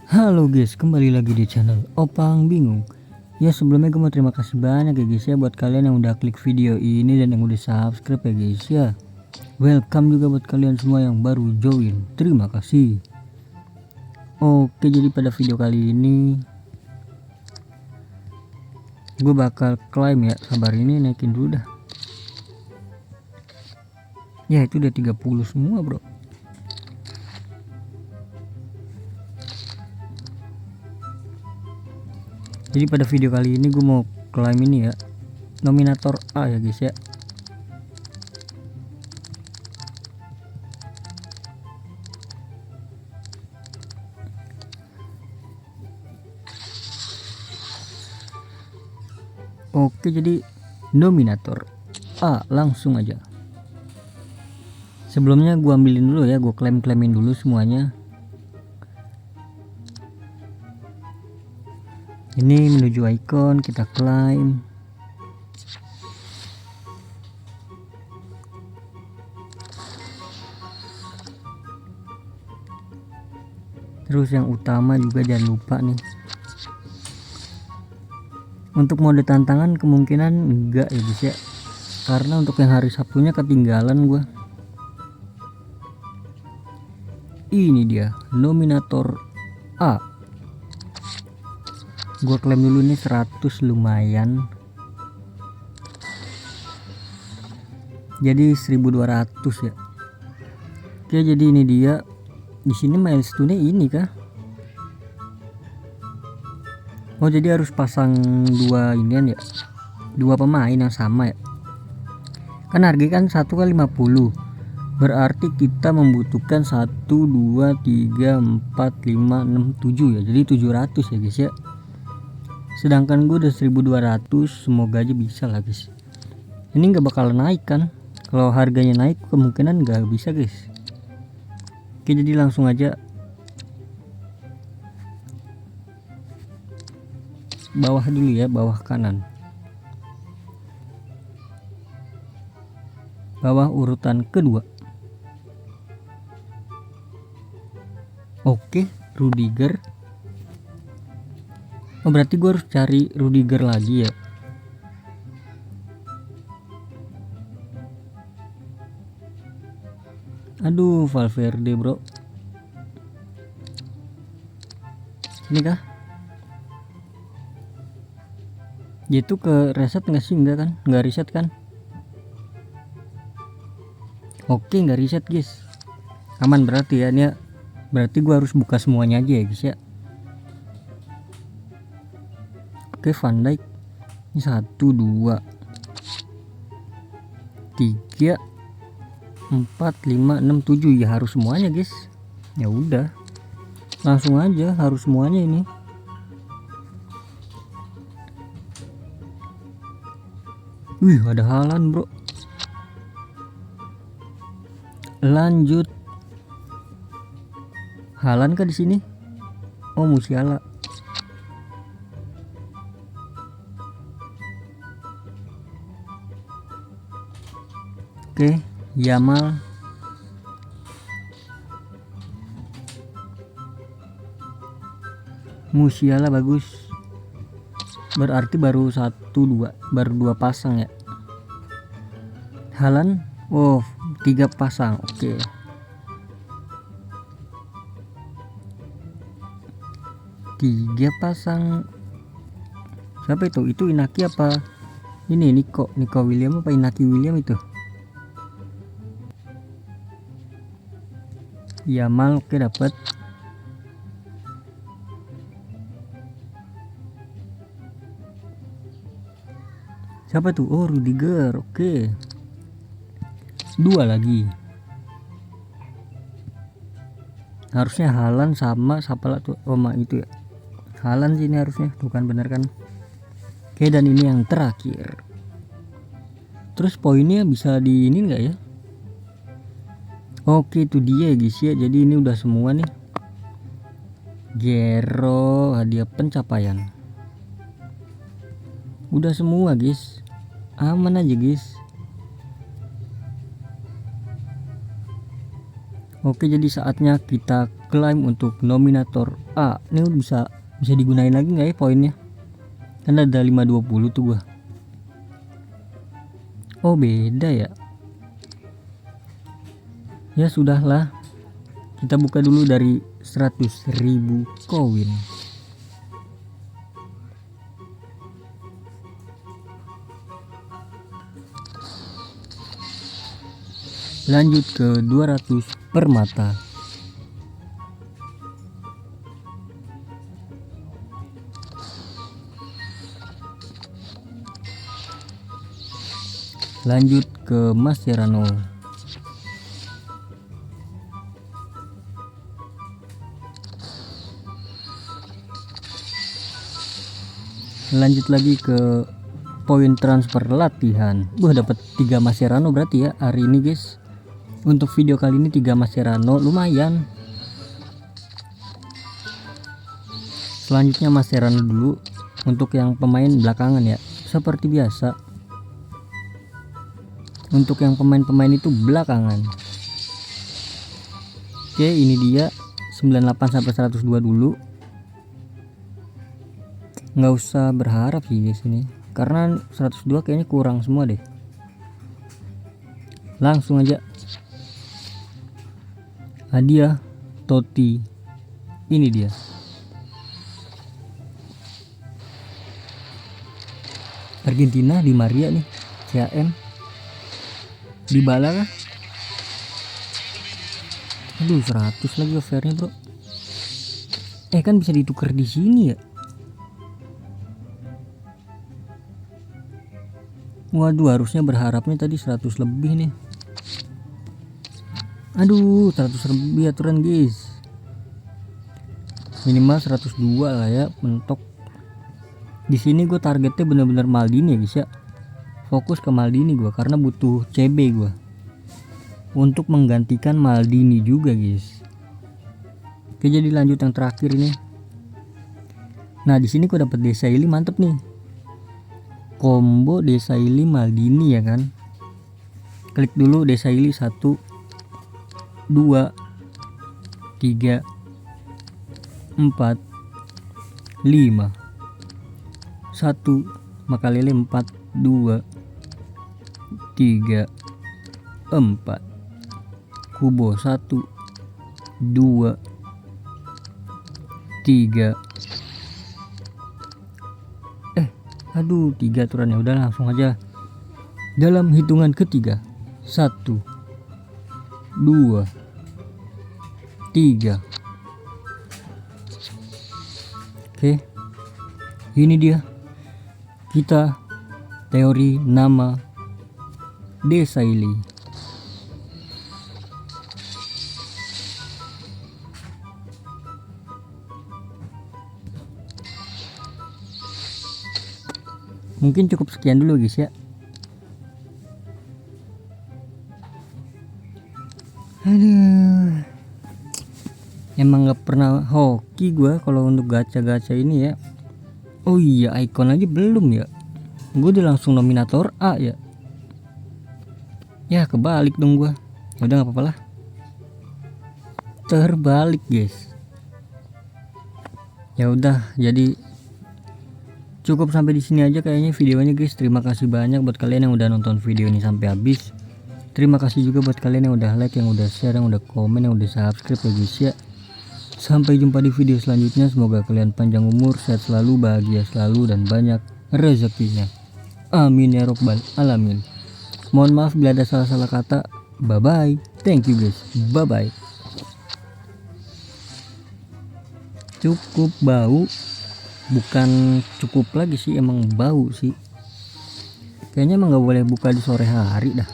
Halo guys, kembali lagi di channel Opang Bingung. Ya sebelumnya gue mau terima kasih banyak ya guys ya buat kalian yang udah klik video ini dan yang udah subscribe ya guys ya. Welcome juga buat kalian semua yang baru join. Terima kasih. Oke, jadi pada video kali ini gue bakal klaim ya. Sabar, ini naikin dulu dah. Ya itu udah 30 semua bro. Jadi pada video kali ini gue mau klaim ini ya, nominator A ya guys ya. Oke, jadi nominator A langsung aja. Sebelumnya gua ambilin dulu ya, gua klaim-klaimin dulu semuanya. Ini menuju icon, kita klaim. Terus yang utama juga jangan lupa nih. Untuk mode tantangan kemungkinan enggak ya guys ya, karena untuk yang hari Sabtunya ketinggalan gua. Ini dia nominator A. Gua klaim dulu nih 100 lumayan. Jadi 1200 ya. Oke, jadi ini dia. Di sini milestone ini kah? Oh, jadi harus pasang dua inian ya. Dua pemain yang sama ya. Kan harga kan 1 kali 50. Berarti kita membutuhkan 1 2 3 4 5 6 7 ya. Jadi 700 ya guys ya. Sedangkan gue udah 1200, semoga aja bisa lah guys. Ini nggak bakalan naik kan? Kalau harganya naik kemungkinan nggak bisa guys. Oke, jadi langsung aja bawah dulu ya, bawah kanan, bawah urutan kedua. Oke, Rudiger. Oh, berarti gue harus cari Rudiger lagi ya. Aduh, Valverde bro. Ini kah? Dia tuh ke reset nggak sih? Enggak kan? Nggak reset kan? Oke, nggak reset guys. Aman berarti ya. Ini berarti gua harus buka semuanya aja ya guys ya. Oke, Van Dijk. Ini 1 2 3 4 5 6 7 ya, harus semuanya guys. Ya udah. Langsung aja, harus semuanya ini. Wih, ada Haaland bro. Lanjut. Haaland kah di sini? Oh, Musiala. Oke, Yamal. Musiala bagus. Berarti baru 1 2, baru 2 pasang ya. Haaland, oh 3 pasang. Oke. Tiga pasang. Siapa itu? Itu Inaki apa? Ini Nico William apa Inaki William itu? Yamal, oke dapat. Siapa tuh? Oh, Rudiger. Oke. 2 lagi. Harusnya Haaland sama siapa lah tuh? Oma itu ya. Haaland sih ini harusnya, bukan bener kan? Oke, dan ini yang terakhir. Terus poinnya bisa di ini enggak ya? Oke, itu dia guys ya. Jadi ini udah semua nih. Gero, hadiah pencapaian. Udah semua guys. Aman aja guys. Oke, jadi saatnya kita klaim untuk nominator A. Ini bisa digunain lagi nggak ya poinnya? Kan ada 520 tuh gua. Oh beda ya. Ya sudahlah, kita buka dulu dari 100.000 koin. Lanjut ke 200 permata. Lanjut ke Mascherano. Lanjut lagi ke poin transfer latihan. Dapat 3 Mascherano berarti ya hari ini guys. Untuk video kali ini 3 Mascherano lumayan. Selanjutnya Mascherano dulu untuk yang pemain belakangan ya. Seperti biasa. Untuk yang pemain-pemain itu belakangan. Oke, ini dia 98 sampai 102 dulu. Nggak usah berharap sih di sini karena 102 kayaknya kurang semua deh. Langsung aja hadiah Totti. Ini dia. Argentina di Maria nih. CAM Dybala kah? Aduh 100 lagi offernya bro. Kan bisa ditukar di sini ya. Waduh, harusnya berharapnya tadi 100 lebih nih. Aduh 100 lebih aturan guys. Minimal 102 lah ya mentok. Di sini gue targetnya bener-bener Maldini ya guys ya. Fokus ke Maldini gue karena butuh CB gue untuk menggantikan Maldini juga guys. Oke, jadi lanjut yang terakhir ini. Nah di sini gue dapet Desailly, mantep nih. Combo Desailly Maldini ya kan. Klik dulu Desailly 1 2 3 4 5 1 Makalele 4 2 3 4 Kubo 1 2 3 aduh 3 aturannya. Udah langsung aja dalam hitungan ketiga. 1 2 3. Oke, ini dia kita teori nama Desailly. Mungkin cukup sekian dulu guys ya. Aduh, emang nggak pernah hoki gua kalau untuk gacha-gacha ini ya. Oh iya, icon aja belum ya. Gue udah langsung nominator A ya. Ya kebalik dong gua. Udah nggak apa-apa lah. Terbalik guys. Ya udah, jadi cukup sampai di sini aja kayaknya videonya guys. Terima kasih banyak buat kalian yang udah nonton video ini sampai habis. Terima kasih juga buat kalian yang udah like, yang udah share, yang udah komen, yang udah subscribe ya guys ya. Sampai jumpa di video selanjutnya. Semoga kalian panjang umur, sehat selalu, bahagia selalu, dan banyak rezekinya. Amin ya robbal alamin. Mohon maaf bila ada salah-salah kata. Bye bye. Thank you guys. Bye bye. Cukup bau. Bukan cukup lagi sih, emang bau sih. Kayaknya emang gak boleh buka di sore hari dah.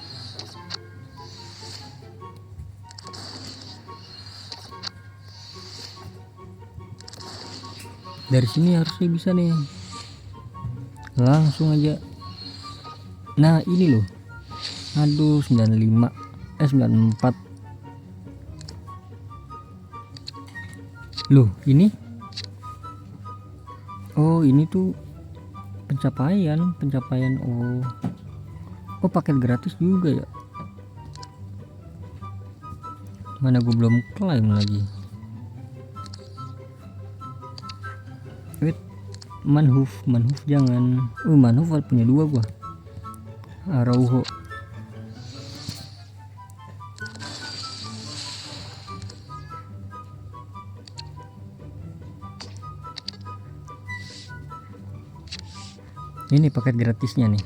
Dari sini harusnya bisa nih. Langsung aja. Nah ini loh. Aduh 95 94. Loh ini. Oh ini tuh pencapaian. Oh paket gratis juga ya. Mana gue belum klaim lagi. Wait, Manhoof jangan. Manhoof punya 2 gua. Araujo. Ini paket gratisnya nih.